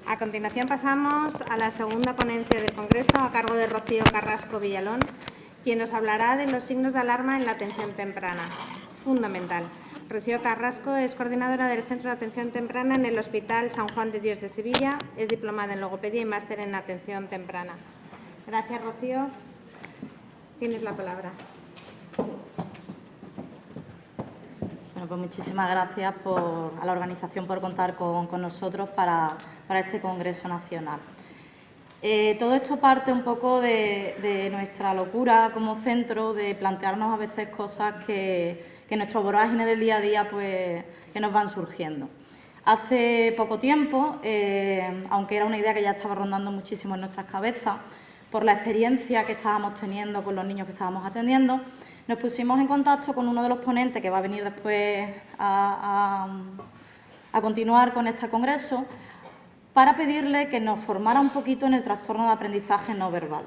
A continuación pasamos a la segunda ponencia del Congreso a cargo de Rocío Carrasco Villalón, quien nos hablará de los signos de alarma en la atención temprana. Fundamental. Rocío Carrasco es coordinadora del Centro de Atención Temprana en el Hospital San Juan de Dios de Sevilla. Es diplomada en logopedia y máster en atención temprana. Gracias, Rocío. Tienes la palabra. Bueno, pues muchísimas gracias a la organización por contar con nosotros para este Congreso Nacional. Todo esto parte un poco de nuestra locura como centro, de plantearnos a veces cosas que nuestro vorágine del día a día pues, que nos van surgiendo. Hace poco tiempo, aunque era una idea que ya estaba rondando muchísimo en nuestras cabezas, por la experiencia que estábamos teniendo con los niños que estábamos atendiendo, nos pusimos en contacto con uno de los ponentes que va a venir después a continuar con este congreso para pedirle que nos formara un poquito en el trastorno de aprendizaje no verbal.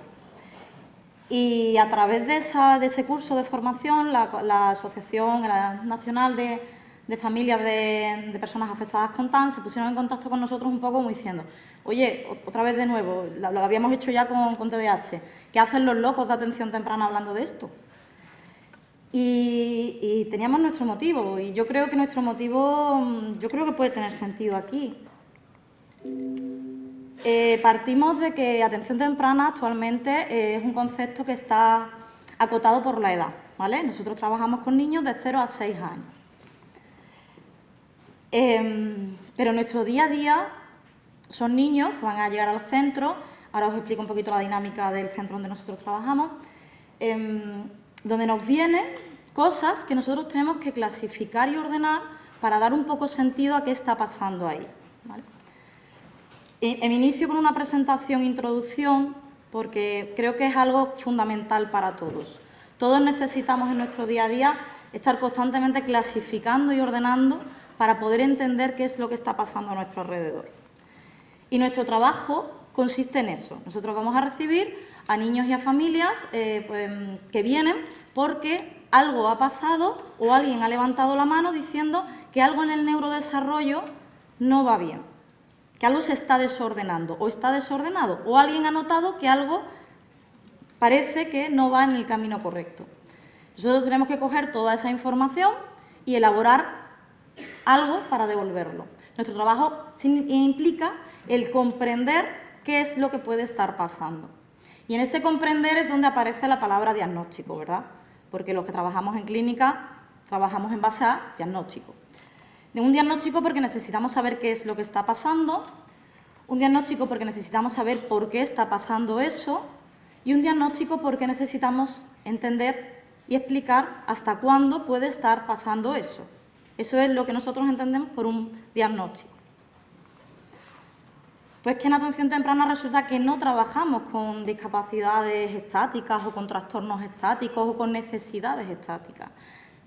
Y a través de ese curso de formación, la Asociación Nacional de Familias de Personas Afectadas con TAN se pusieron en contacto con nosotros un poco como diciendo: oye, otra vez de nuevo, lo habíamos hecho ya con TDAH, ¿qué hacen los locos de atención temprana hablando de esto? Y teníamos nuestro motivo, y yo creo que nuestro motivo, puede tener sentido aquí. Partimos de que atención temprana actualmente es un concepto que está acotado por la edad, ¿vale? Nosotros trabajamos con niños de 0 a 6 años. Pero nuestro día a día son niños que van a llegar al centro. Ahora os explico un poquito la dinámica del centro donde nosotros trabajamos, donde nos vienen cosas que nosotros tenemos que clasificar y ordenar para dar un poco sentido a qué está pasando ahí, ¿vale? Me inicio con una presentación, introducción, porque creo que es algo fundamental para todos. Todos necesitamos en nuestro día a día estar constantemente clasificando y ordenando para poder entender qué es lo que está pasando a nuestro alrededor. Y nuestro trabajo consiste en eso. Nosotros vamos a recibir a niños y a familias que vienen porque algo ha pasado o alguien ha levantado la mano diciendo que algo en el neurodesarrollo no va bien, que algo se está desordenando o está desordenado, o alguien ha notado que algo parece que no va en el camino correcto. Nosotros tenemos que coger toda esa información y elaborar algo para devolverlo. Nuestro trabajo implica el comprender qué es lo que puede estar pasando. Y en este comprender es donde aparece la palabra diagnóstico, ¿verdad? Porque los que trabajamos en clínica trabajamos en base a diagnóstico. De un diagnóstico porque necesitamos saber qué es lo que está pasando, un diagnóstico porque necesitamos saber por qué está pasando eso, y un diagnóstico porque necesitamos entender y explicar hasta cuándo puede estar pasando eso. Eso es lo que nosotros entendemos por un diagnóstico. Pues que en atención temprana resulta que no trabajamos con discapacidades estáticas o con trastornos estáticos o con necesidades estáticas.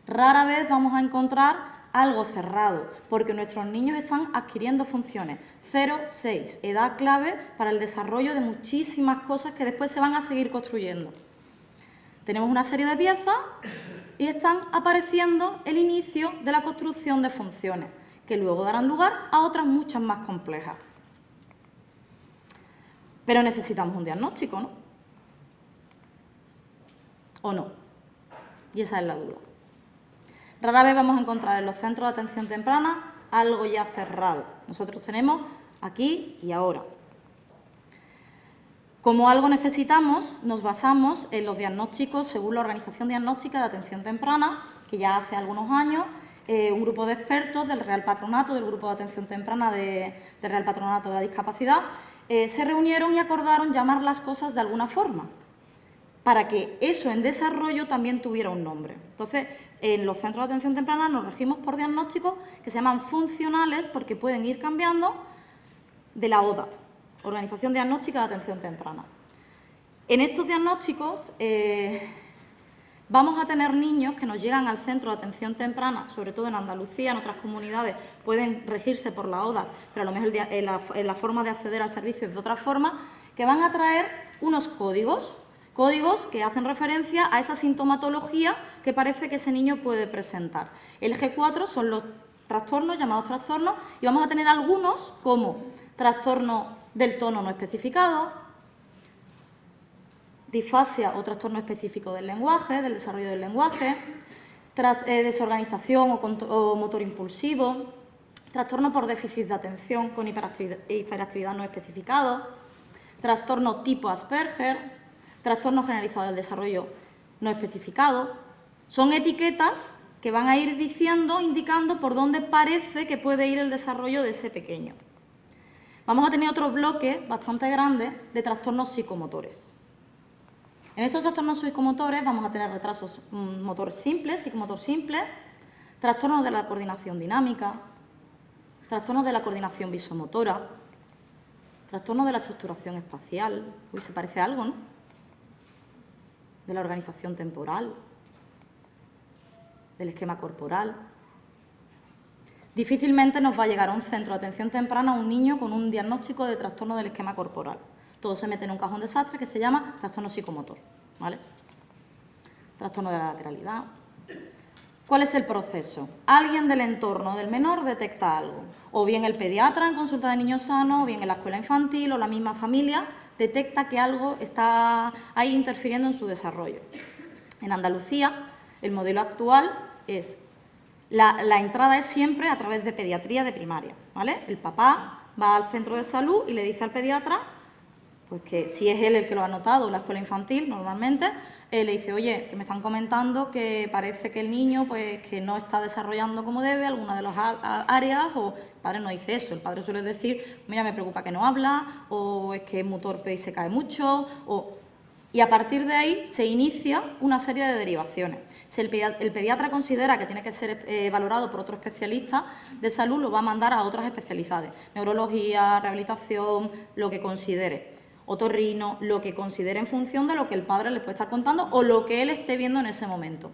Rara vez vamos a encontrar algo cerrado, porque nuestros niños están adquiriendo funciones. 0-6, edad clave para el desarrollo de muchísimas cosas que después se van a seguir construyendo. Tenemos una serie de piezas y están apareciendo el inicio de la construcción de funciones, que luego darán lugar a otras muchas más complejas. Pero necesitamos un diagnóstico, ¿no? ¿O no? Y esa es la duda. Rara vez vamos a encontrar en los centros de atención temprana algo ya cerrado. Nosotros tenemos aquí y ahora. Como algo necesitamos, nos basamos en los diagnósticos según la Organización Diagnóstica de Atención Temprana, que ya hace algunos años un grupo de expertos del Real Patronato, del Grupo de Atención Temprana del Real Patronato de la Discapacidad, se reunieron y acordaron llamar las cosas de alguna forma, para que eso en desarrollo también tuviera un nombre. Entonces, en los centros de atención temprana nos regimos por diagnósticos que se llaman funcionales porque pueden ir cambiando de la ODAT, Organización Diagnóstica de Atención Temprana. En estos diagnósticos vamos a tener niños que nos llegan al centro de atención temprana, sobre todo en Andalucía, en otras comunidades pueden regirse por la ODAT, pero a lo mejor en la forma de acceder al servicio es de otra forma, que van a traer unos códigos que hacen referencia a esa sintomatología que parece que ese niño puede presentar. El G4 son los trastornos, llamados trastornos, y vamos a tener algunos como trastorno del tono no especificado, disfasia o trastorno específico del lenguaje, del desarrollo del lenguaje, desorganización o motor impulsivo, trastorno por déficit de atención con hiperactividad no especificado, trastorno tipo Asperger, trastorno generalizado del desarrollo no especificado. Son etiquetas que van a ir diciendo, indicando por dónde parece que puede ir el desarrollo de ese pequeño. Vamos a tener otro bloque bastante grande de trastornos psicomotores. En estos trastornos psicomotores vamos a tener retrasos motor simples, psicomotor simple, trastornos de la coordinación dinámica, trastornos de la coordinación visomotora, trastornos de la estructuración espacial. Uy, se parece a algo, ¿no? De la organización temporal, del esquema corporal. Difícilmente nos va a llegar a un centro de atención temprana un niño con un diagnóstico de trastorno del esquema corporal. Todo se mete en un cajón desastre que se llama trastorno psicomotor, ¿vale? Trastorno de la lateralidad. ¿Cuál es el proceso? Alguien del entorno del menor detecta algo, o bien el pediatra en consulta de niños sanos, o bien en la escuela infantil, o la misma familia detecta que algo está ahí interfiriendo en su desarrollo. En Andalucía, el modelo actual es, la entrada es siempre a través de pediatría de primaria, ¿vale? El papá va al centro de salud y le dice al pediatra, pues que si es él el que lo ha notado, la escuela infantil normalmente, le dice, oye, que me están comentando que parece que el niño pues que no está desarrollando como debe alguna de las áreas, o el padre no dice eso, el padre suele decir, mira, me preocupa que no habla, o es que es muy torpe y se cae mucho, y a partir de ahí se inicia una serie de derivaciones. Si el pediatra considera que tiene que ser valorado por otro especialista de salud, lo va a mandar a otras especialidades, neurología, rehabilitación, lo que considere. Otorrino, lo que considere en función de lo que el padre le puede estar contando o lo que él esté viendo en ese momento.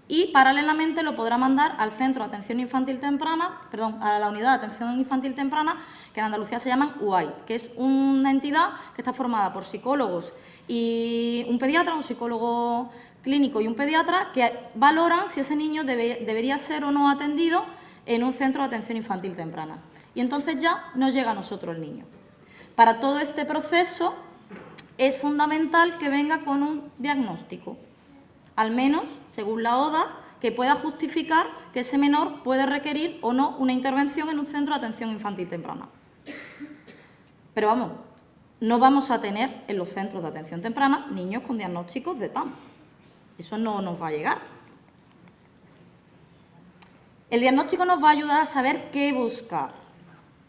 Y paralelamente lo podrá mandar al Centro de Atención Infantil Temprana, a la Unidad de Atención Infantil Temprana, que en Andalucía se llaman UAI, que es una entidad que está formada por psicólogos y un pediatra, un psicólogo clínico y un pediatra, que valoran si ese niño debería ser o no atendido en un centro de atención infantil temprana. Y entonces ya nos llega a nosotros el niño. Para todo este proceso es fundamental que venga con un diagnóstico, al menos, según la ODA, que pueda justificar que ese menor puede requerir o no una intervención en un centro de atención infantil temprana. Pero vamos, no vamos a tener en los centros de atención temprana niños con diagnósticos de TAM. Eso no nos va a llegar. El diagnóstico nos va a ayudar a saber qué buscar.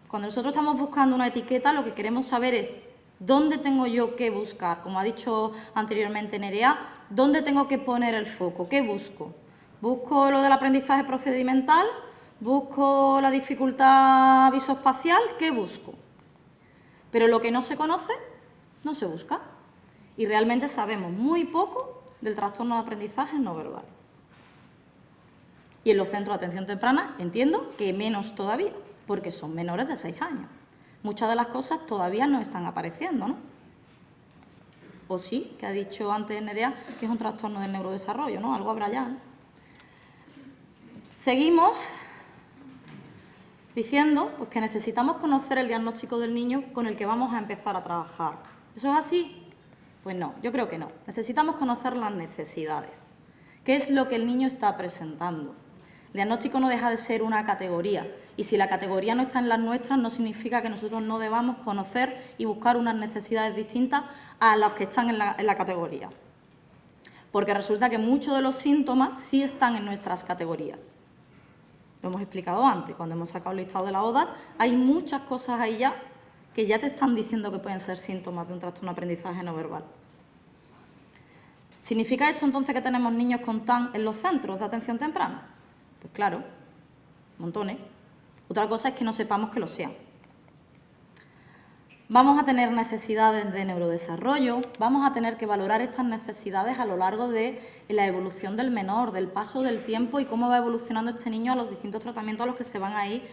Cuando nosotros estamos buscando una etiqueta, lo que queremos saber es dónde tengo yo que buscar. Como ha dicho anteriormente Nerea, ¿dónde tengo que poner el foco? ¿Qué busco? ¿Busco lo del aprendizaje procedimental? ¿Busco la dificultad visoespacial? ¿Qué busco? Pero lo que no se conoce, no se busca. Y realmente sabemos muy poco del trastorno de aprendizaje no verbal. Y en los centros de atención temprana entiendo que menos todavía, porque son menores de 6 años. Muchas de las cosas todavía no están apareciendo, ¿no? O sí, que ha dicho antes Nerea, que es un trastorno del neurodesarrollo, ¿no? Algo habrá ya, ¿no? Seguimos diciendo pues, que necesitamos conocer el diagnóstico del niño con el que vamos a empezar a trabajar. ¿Eso es así? Pues no, yo creo que no. Necesitamos conocer las necesidades. ¿Qué es lo que el niño está presentando? El diagnóstico no deja de ser una categoría, y si la categoría no está en las nuestras, no significa que nosotros no debamos conocer y buscar unas necesidades distintas a las que están en la categoría. Porque resulta que muchos de los síntomas sí están en nuestras categorías. Lo hemos explicado antes, cuando hemos sacado el listado de la ODA, hay muchas cosas ahí ya que ya te están diciendo que pueden ser síntomas de un trastorno de aprendizaje no verbal. ¿Significa esto entonces que tenemos niños con TAM en los centros de atención temprana? Pues claro, montones. Otra cosa es que no sepamos que lo sean. Vamos a tener necesidades de neurodesarrollo, vamos a tener que valorar estas necesidades a lo largo de la evolución del menor, del paso del tiempo y cómo va evolucionando este niño a los distintos tratamientos a los que se van a ir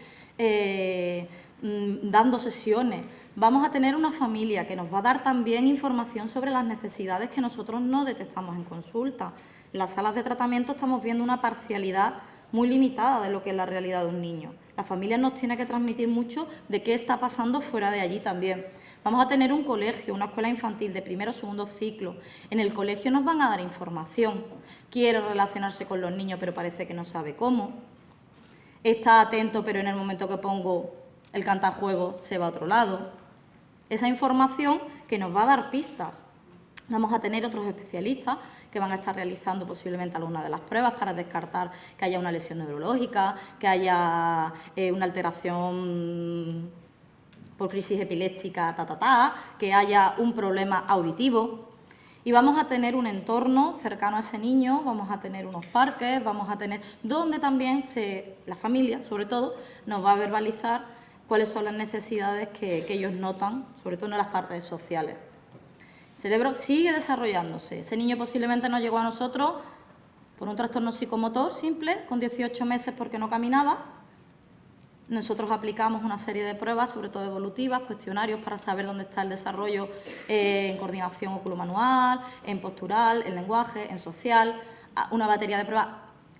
dando sesiones. Vamos a tener una familia que nos va a dar también información sobre las necesidades que nosotros no detectamos en consulta. En las salas de tratamiento estamos viendo una parcialidad muy limitada de lo que es la realidad de un niño. La familia nos tiene que transmitir mucho de qué está pasando fuera de allí también. Vamos a tener un colegio, una escuela infantil de primero o segundo ciclo. En el colegio nos van a dar información. Quiere relacionarse con los niños, pero parece que no sabe cómo. Está atento, pero en el momento que pongo el cantajuego se va a otro lado. Esa información que nos va a dar pistas. Vamos a tener otros especialistas que van a estar realizando posiblemente algunas de las pruebas para descartar que haya una lesión neurológica, que haya una alteración por crisis epiléptica, que haya un problema auditivo. Y vamos a tener un entorno cercano a ese niño, vamos a tener unos parques, vamos a tener donde también la familia, sobre todo, nos va a verbalizar cuáles son las necesidades que ellos notan, sobre todo en las partes sociales. El cerebro sigue desarrollándose. Ese niño posiblemente no llegó a nosotros por un trastorno psicomotor simple, con 18 meses porque no caminaba. Nosotros aplicamos una serie de pruebas, sobre todo evolutivas, cuestionarios para saber dónde está el desarrollo en coordinación oculomanual, en postural, en lenguaje, en social. Una batería de pruebas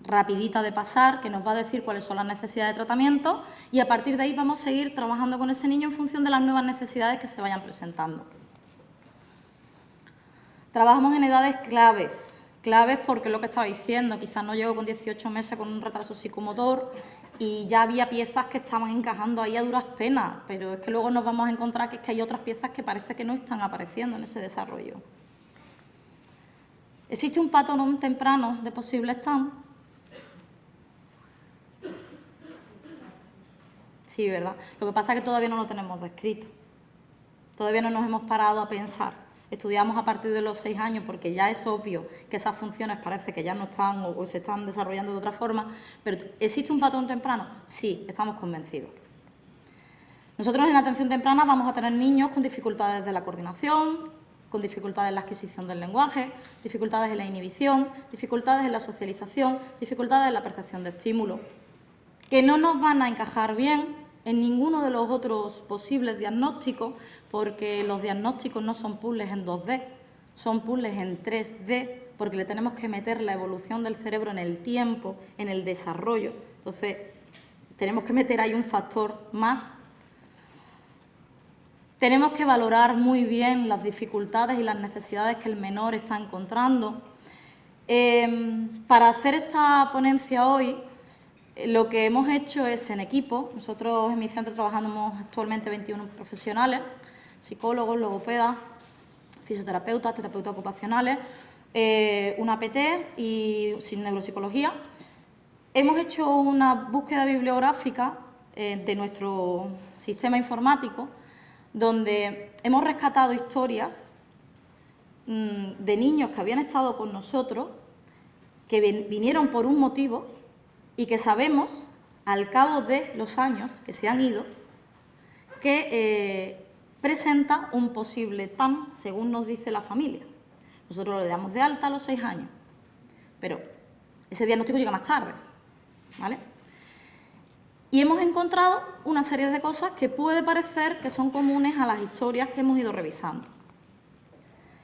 rapidita de pasar que nos va a decir cuáles son las necesidades de tratamiento y a partir de ahí vamos a seguir trabajando con ese niño en función de las nuevas necesidades que se vayan presentando. Trabajamos en edades claves porque es lo que estaba diciendo, quizás no llego con 18 meses con un retraso psicomotor y ya había piezas que estaban encajando ahí a duras penas, pero es que luego nos vamos a encontrar que es que hay otras piezas que parece que no están apareciendo en ese desarrollo. ¿Existe un patrón temprano de posible TAM? Sí, ¿verdad? Lo que pasa es que todavía no lo tenemos descrito. Todavía no nos hemos parado a pensar. Estudiamos a partir de los 6 años porque ya es obvio que esas funciones parece que ya no están o se están desarrollando de otra forma, pero ¿existe un patrón temprano? Sí, estamos convencidos. Nosotros en la atención temprana vamos a tener niños con dificultades de la coordinación, con dificultades en la adquisición del lenguaje, dificultades en la inhibición, dificultades en la socialización, dificultades en la percepción de estímulos, que no nos van a encajar bien en ninguno de los otros posibles diagnósticos, porque los diagnósticos no son puzzles en 2D, son puzzles en 3D, porque le tenemos que meter la evolución del cerebro en el tiempo, en el desarrollo. Entonces, tenemos que meter ahí un factor más. Tenemos que valorar muy bien las dificultades y las necesidades que el menor está encontrando. Para hacer esta ponencia hoy, lo que hemos hecho es en equipo. Nosotros en mi centro trabajamos actualmente 21 profesionales, psicólogos, logopedas, fisioterapeutas, terapeutas ocupacionales, una PT y sin neuropsicología. Hemos hecho una búsqueda bibliográfica de nuestro sistema informático, donde hemos rescatado historias de niños que habían estado con nosotros, que vinieron por un motivo y que sabemos, al cabo de los años que se han ido, que presenta un posible TAM, según nos dice la familia. Nosotros le damos de alta a los 6 años, pero ese diagnóstico llega más tarde, ¿vale? Y hemos encontrado una serie de cosas que puede parecer que son comunes a las historias que hemos ido revisando.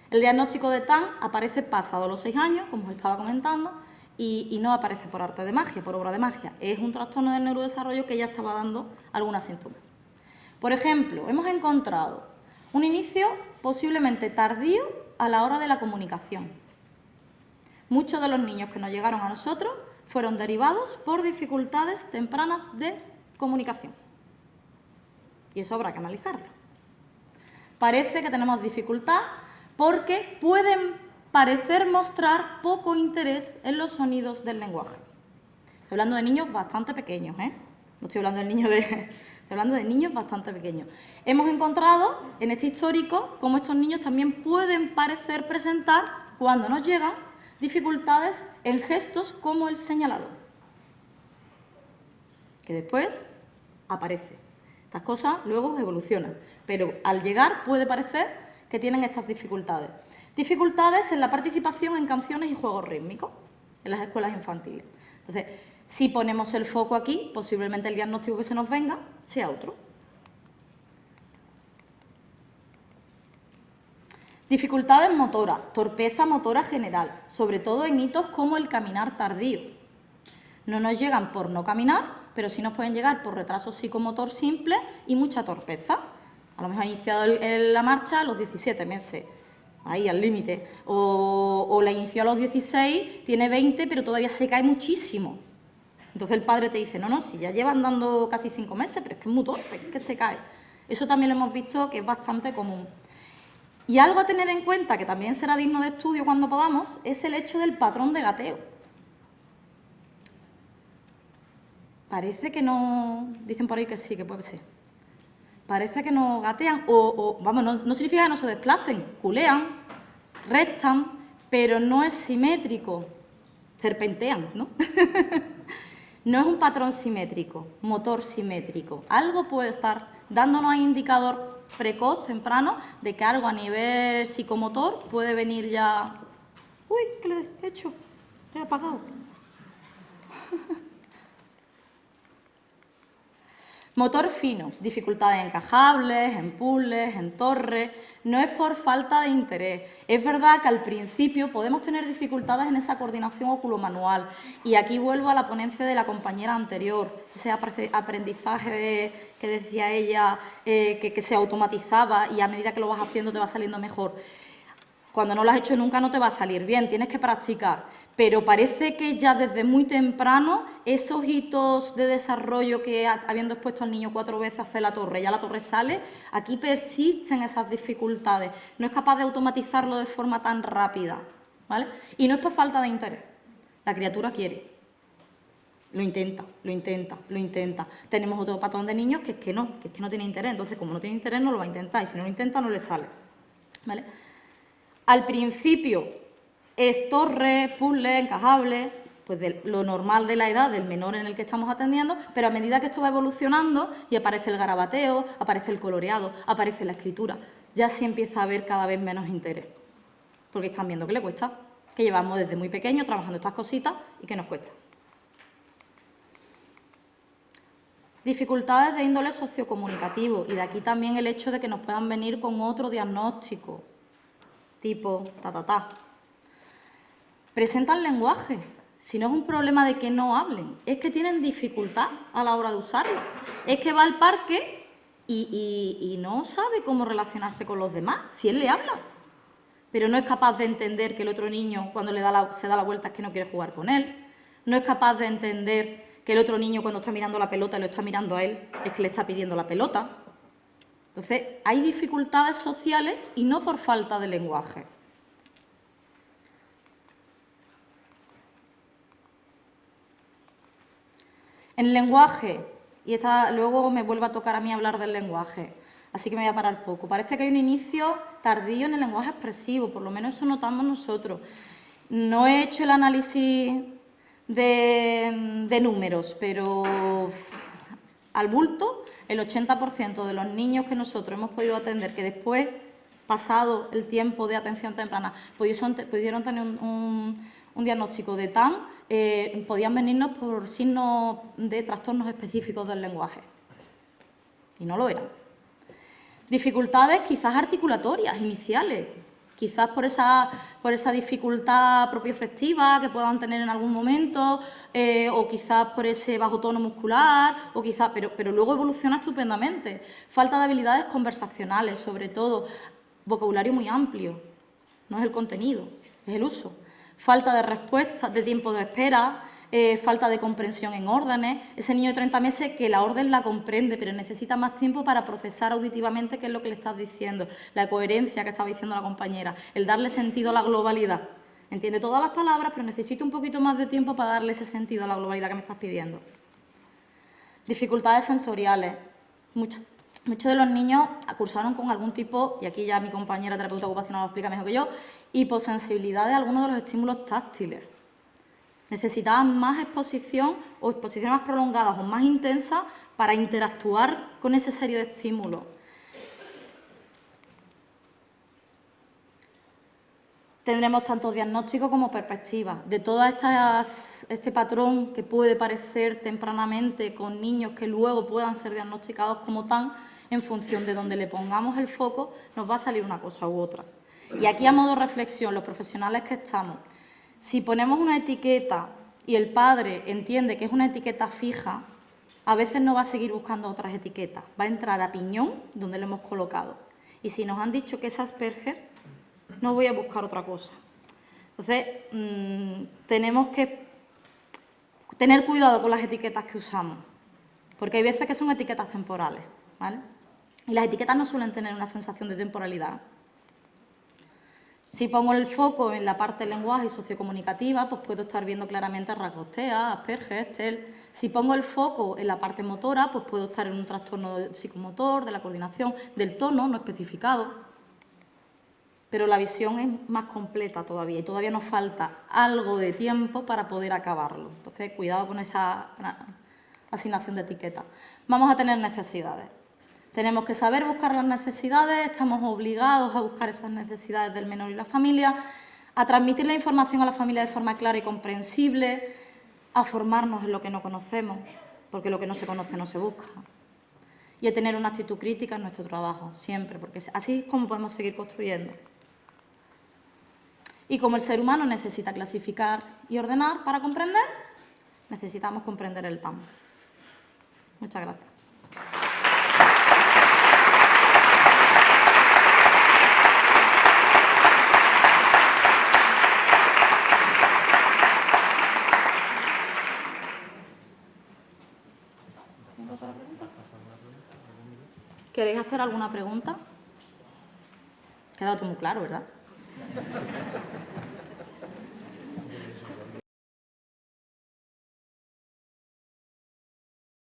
El diagnóstico de TAM aparece pasado los 6 años, como os estaba comentando, y no aparece por arte de magia, por obra de magia. Es un trastorno del neurodesarrollo que ya estaba dando algunos síntomas. Por ejemplo, hemos encontrado un inicio posiblemente tardío a la hora de la comunicación. Muchos de los niños que nos llegaron a nosotros fueron derivados por dificultades tempranas de comunicación. Y eso habrá que analizarlo. Parece que tenemos dificultad porque pueden parecer mostrar poco interés en los sonidos del lenguaje. Estoy hablando de niños bastante pequeños, ¿eh? No estoy hablando estoy hablando de niños bastante pequeños. Hemos encontrado en este histórico cómo estos niños también pueden parecer presentar, cuando nos llegan, dificultades en gestos como el señalado, que después aparece. Estas cosas luego evolucionan, pero al llegar puede parecer que tienen estas dificultades. Dificultades en la participación en canciones y juegos rítmicos en las escuelas infantiles. Entonces, si ponemos el foco aquí, posiblemente el diagnóstico que se nos venga sea otro. Dificultades motoras, torpeza motora general, sobre todo en hitos como el caminar tardío. No nos llegan por no caminar, pero sí nos pueden llegar por retraso psicomotor simple y mucha torpeza. A lo mejor ha iniciado la marcha a los 17 meses, ahí al límite. O la inició a los 16, tiene 20, pero todavía se cae muchísimo. Entonces el padre te dice, no, si ya lleva andando casi 5 meses, pero es que es muy torpe, es que se cae. Eso también lo hemos visto que es bastante común. Y algo a tener en cuenta, que también será digno de estudio cuando podamos, es el hecho del patrón de gateo. Parece que no... Dicen por ahí que sí, que puede ser. Parece que no gatean, vamos, no significa que no se desplacen, culean, restan, pero no es simétrico. Serpentean, ¿no? No es un patrón simétrico, motor simétrico. Algo puede estar dándonos indicador precoz, temprano, de que algo a nivel psicomotor puede venir ya... Uy, ¿qué le he hecho? Le he apagado. Motor fino, dificultades en encajables, en puzzles, en torres, no es por falta de interés. Es verdad que al principio podemos tener dificultades en esa coordinación oculomanual y aquí vuelvo a la ponencia de la compañera anterior, ese aprendizaje que decía ella que se automatizaba y a medida que lo vas haciendo te va saliendo mejor. Cuando no lo has hecho nunca no te va a salir bien, tienes que practicar. Pero parece que ya desde muy temprano esos hitos de desarrollo que habiendo expuesto al niño 4 veces a hacer la torre, ya la torre sale, aquí persisten esas dificultades. No es capaz de automatizarlo de forma tan rápida, ¿vale? Y no es por falta de interés. La criatura quiere. Lo intenta, lo intenta, lo intenta. Tenemos otro patrón de niños que es que no tiene interés. Entonces, como no tiene interés, no lo va a intentar. Y si no lo intenta, no le sale, ¿vale? Al principio es torre, puzzle, encajable, pues de lo normal de la edad del menor en el que estamos atendiendo, pero a medida que esto va evolucionando y aparece el garabateo, aparece el coloreado, aparece la escritura, ya sí empieza a haber cada vez menos interés, porque están viendo que le cuesta, que llevamos desde muy pequeño trabajando estas cositas y que nos cuesta. Dificultades de índole sociocomunicativo y de aquí también el hecho de que nos puedan venir con otro diagnóstico, tipo Presentan lenguaje. Si no es un problema de que no hablen, es que tienen dificultad a la hora de usarlo. Es que va al parque y no sabe cómo relacionarse con los demás, si él le habla. Pero no es capaz de entender que el otro niño, cuando se da la vuelta, es que no quiere jugar con él. No es capaz de entender que el otro niño, cuando está mirando la pelota y lo está mirando a él, es que le está pidiendo la pelota. Entonces, hay dificultades sociales y no por falta de lenguaje. En lenguaje, y luego me vuelve a tocar a mí hablar del lenguaje, así que me voy a parar poco. Parece que hay un inicio tardío en el lenguaje expresivo, por lo menos eso notamos nosotros. No he hecho el análisis de números, pero al bulto, el 80% de los niños que nosotros hemos podido atender, que después, pasado el tiempo de atención temprana, pudieron tener un diagnóstico de TAM, podían venirnos por signos de trastornos específicos del lenguaje. Y no lo eran. Dificultades quizás articulatorias iniciales, quizás por esa dificultad propioceptiva que puedan tener en algún momento, o quizás por ese bajo tono muscular, pero luego evoluciona estupendamente. Falta de habilidades conversacionales, sobre todo, vocabulario muy amplio, no es el contenido, es el uso. Falta de respuesta, de tiempo de espera, falta de comprensión en órdenes. Ese niño de 30 meses que la orden la comprende, pero necesita más tiempo para procesar auditivamente qué es lo que le estás diciendo, la coherencia que estaba diciendo la compañera, el darle sentido a la globalidad. Entiende todas las palabras, pero necesito un poquito más de tiempo para darle ese sentido a la globalidad que me estás pidiendo. Dificultades sensoriales. Muchos de los niños cursaron con algún tipo, y aquí ya mi compañera terapeuta ocupacional lo explica mejor que yo, hiposensibilidad de algunos de los estímulos táctiles. Necesitaban más exposición o exposiciones más prolongadas o más intensas para interactuar con esa serie de estímulos. Tendremos tanto diagnóstico como perspectiva. De todas este patrón que puede parecer tempranamente con niños que luego puedan ser diagnosticados como tan, en función de donde le pongamos el foco, nos va a salir una cosa u otra. Y aquí, a modo de reflexión, los profesionales que estamos, si ponemos una etiqueta y el padre entiende que es una etiqueta fija, a veces no va a seguir buscando otras etiquetas, va a entrar a piñón donde lo hemos colocado. Y si nos han dicho que es Asperger, no voy a buscar otra cosa. Entonces, tenemos que tener cuidado con las etiquetas que usamos, porque hay veces que son etiquetas temporales, ¿vale? Y las etiquetas no suelen tener una sensación de temporalidad. Si pongo el foco en la parte del lenguaje y sociocomunicativa, pues puedo estar viendo claramente rasgos TEA, Asperger, TEL. Si pongo el foco en la parte motora, pues puedo estar en un trastorno psicomotor, de la coordinación, del tono no especificado. Pero la visión es más completa todavía y todavía nos falta algo de tiempo para poder acabarlo. Entonces, cuidado con esa asignación de etiquetas. Vamos a tener necesidades. Tenemos que saber buscar las necesidades, estamos obligados a buscar esas necesidades del menor y la familia, a transmitir la información a la familia de forma clara y comprensible, a formarnos en lo que no conocemos, porque lo que no se conoce no se busca. Y a tener una actitud crítica en nuestro trabajo, siempre, porque así es como podemos seguir construyendo. Y como el ser humano necesita clasificar y ordenar para comprender, necesitamos comprender el TAM. Muchas gracias. ¿Queréis hacer alguna pregunta? Ha quedado todo muy claro, ¿verdad?